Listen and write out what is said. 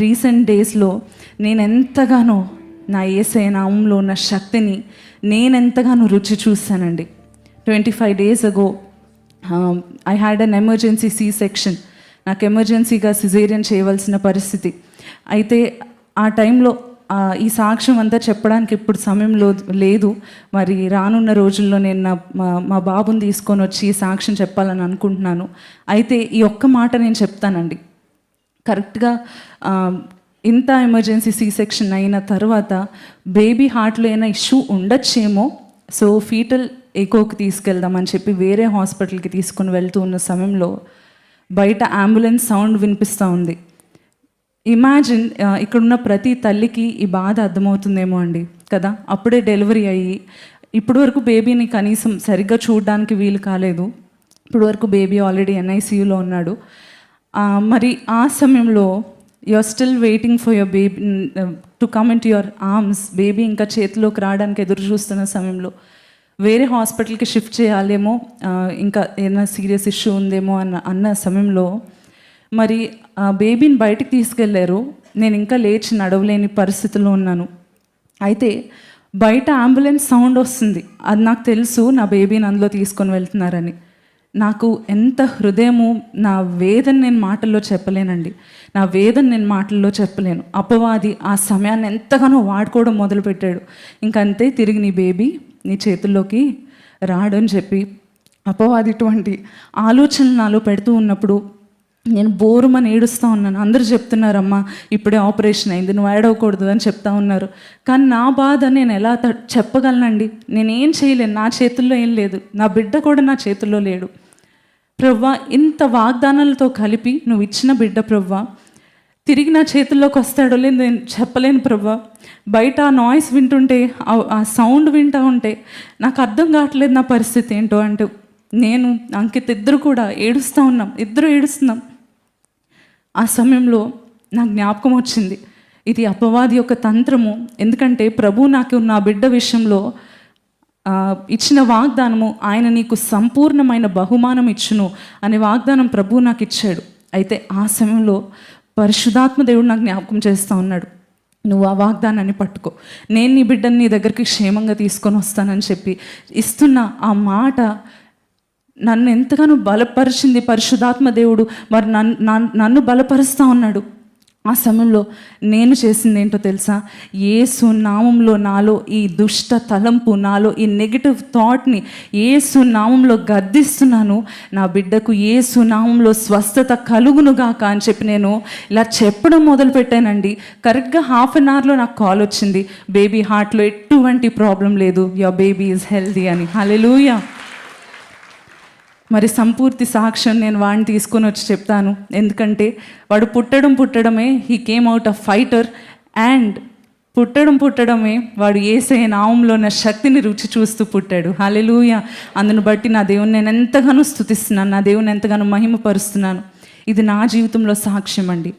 Recent డేస్లో నేను ఎంతగానో నా యేసయ్య నామంలో ఉన్న శక్తిని నేను ఎంతగానో రుచి చూస్తానండి. 25 days ago I had an emergency C section. నాకు ఎమర్జెన్సీగా సిజేరియన్ చేయవలసిన పరిస్థితి. అయితే ఆ టైంలో ఈ సాక్ష్యం అంతా చెప్పడానికి ఇప్పుడు సమయం లేదు. మరి రానున్న రోజుల్లో నేను మా బాబుని తీసుకొని వచ్చి ఈ సాక్ష్యం చెప్పాలని అనుకుంటున్నాను. అయితే ఈ ఒక్క మాట నేను చెప్తానండి. కరెక్ట్గా ఇంత ఎమర్జెన్సీ సీ సెక్షన్ అయిన తర్వాత బేబీ హార్ట్లో ఏమైనా ఇష్యూ ఉండొచ్చేమో, సో ఫీటల్ ఎకోకి తీసుకెళ్దామని చెప్పి వేరే హాస్పిటల్కి తీసుకొని వెళ్తూ ఉన్న సమయంలో బయట అంబులెన్స్ సౌండ్ వినిపిస్తూ ఉంది. ఇమాజిన్, ఇక్కడున్న ప్రతి తల్లికి ఈ బాధ అర్థమవుతుందేమో అండి కదా. అప్పుడే డెలివరీ అయ్యి ఇప్పటి వరకు బేబీని కనీసం సరిగ్గా చూడడానికి వీలు కాలేదు. ఇప్పటి వరకు బేబీ ఆల్రెడీ NICUలో ఉన్నాడు. మరి ఆ సమయంలో you are still waiting for your baby to come into your arms. Baby ఇంకా చేతిలోకి రావడానికి ఎదురు చూస్తున్న సమయంలో వేరే హాస్పిటల్కి షిఫ్ట్ చేయాలేమో, ఇంకా ఏదైనా సీరియస్ ఇష్యూ ఉందేమో అన్న సమయంలో మరి బేబీని బయటికి తీసుకెళ్లారు. నేను ఇంకా లేచి నడవలేని పరిస్థితిలో ఉన్నాను. అయితే బయట అంబులెన్స్ సౌండ్ వస్తుంది. అది నాకు తెలుసు, నా బేబీని అందులో తీసుకొని వెళ్తున్నారని. నాకు ఎంత హృదయము, నా వేదన నేను మాటల్లో చెప్పలేనండి. నా వేదన నేను మాటల్లో చెప్పలేను. అపవాది ఆ సమయాన్ని ఎంతగానో వాడుకోవడం మొదలుపెట్టాడు. ఇంకంతే, తిరిగి నీ బేబీ నీ చేతుల్లోకి రాడని చెప్పి అపవాది ఇటువంటి ఆలోచనలు నాలో పెడుతూ ఉన్నప్పుడు నేను బోరుమని ఏడుస్తూ ఉన్నాను. అందరూ చెప్తున్నారమ్మా ఇప్పుడే ఆపరేషన్ అయింది, నువ్వు ఏడవకూడదు అని చెప్తా ఉన్నారు. కానీ నా బాధ నేను ఎలా చెప్పగలనండి? నేనేం చేయలేను, నా చేతుల్లో ఏం లేదు, నా బిడ్డ కూడా నా చేతుల్లో లేడు. ప్రవ్వా, ఇంత వాగ్దానాలతో కలిపి నువ్వు ఇచ్చిన బిడ్డ ప్రవ్వా తిరిగి నా చేతుల్లోకి వస్తాడో లేదు నేను చెప్పలేను ప్రవ్వా. బయట ఆ నాయిస్ వింటుంటే, ఆ సౌండ్ వింటూ ఉంటే నాకు అర్థం కావట్లేదు నా పరిస్థితి ఏంటో. అంటే నేను అంకిత్ ఇద్దరు కూడా ఏడుస్తూ ఉన్నాం, ఇద్దరు ఏడుస్తున్నాం. ఆ సమయంలో నాకు జ్ఞాపకం వచ్చింది, ఇది అపవాది యొక్క తంత్రము. ఎందుకంటే ప్రభు నాకు నా బిడ్డ విషయంలో ఇచ్చిన వాగ్దానము, ఆయన నీకు సంపూర్ణమైన బహుమానం ఇచ్చును అనే వాగ్దానం ప్రభు నాకు ఇచ్చాడు. అయితే ఆ సమయంలో పరిశుద్ధాత్మ దేవుడు నాకు జ్ఞాపకం చేస్తూ ఉన్నాడు, నువ్వు ఆ వాగ్దానాన్ని పట్టుకో, నేను నీ బిడ్డని నీ దగ్గరికి క్షేమంగా తీసుకొని వస్తానని చెప్పి ఇస్తున్న ఆ మాట నన్ను ఎంతగానో బలపరిచింది పరిశుద్ధాత్మ దేవుడు. మరి నన్ను బలపరుస్తూ ఉన్నాడు. ఆ సమయంలో నేను చేసింది ఏంటో తెలుసా? యేసు నామంలో నాలో ఈ దుష్ట తలంపు, నాలో ఈ నెగిటివ్ థాట్ని యేసు నామంలో గద్దిస్తున్నాను. నా బిడ్డకు యేసు నామంలో స్వస్థత కలుగునుగాక అని చెప్పి నేను ఇలా చెప్పడం మొదలుపెట్టానండి. కరెక్ట్గా 1/2 hourలో నాకు కాల్ వచ్చింది, బేబీ హార్ట్లో ఎటువంటి ప్రాబ్లం లేదు, యువర్ బేబీ ఈజ్ హెల్దీ అని. హల్లెలూయా. మరి సంపూర్తి సాక్ష్యం నేను వాడిని తీసుకొని వచ్చి చెప్తాను. ఎందుకంటే వాడు పుట్టడమే he came out of fighter. And పుట్టడమే వాడు యేసయ్య నామంలో ఉన్న శక్తిని రుచి చూస్తూ పుట్టాడు. హల్లెలూయా. అందును బట్టి నా దేవుని నేను ఎంతగానో స్తుతిస్తున్నాను, నా దేవుని ఎంతగానో మహిమపరుస్తున్నాను. ఇది నా జీవితంలో సాక్ష్యం అండి.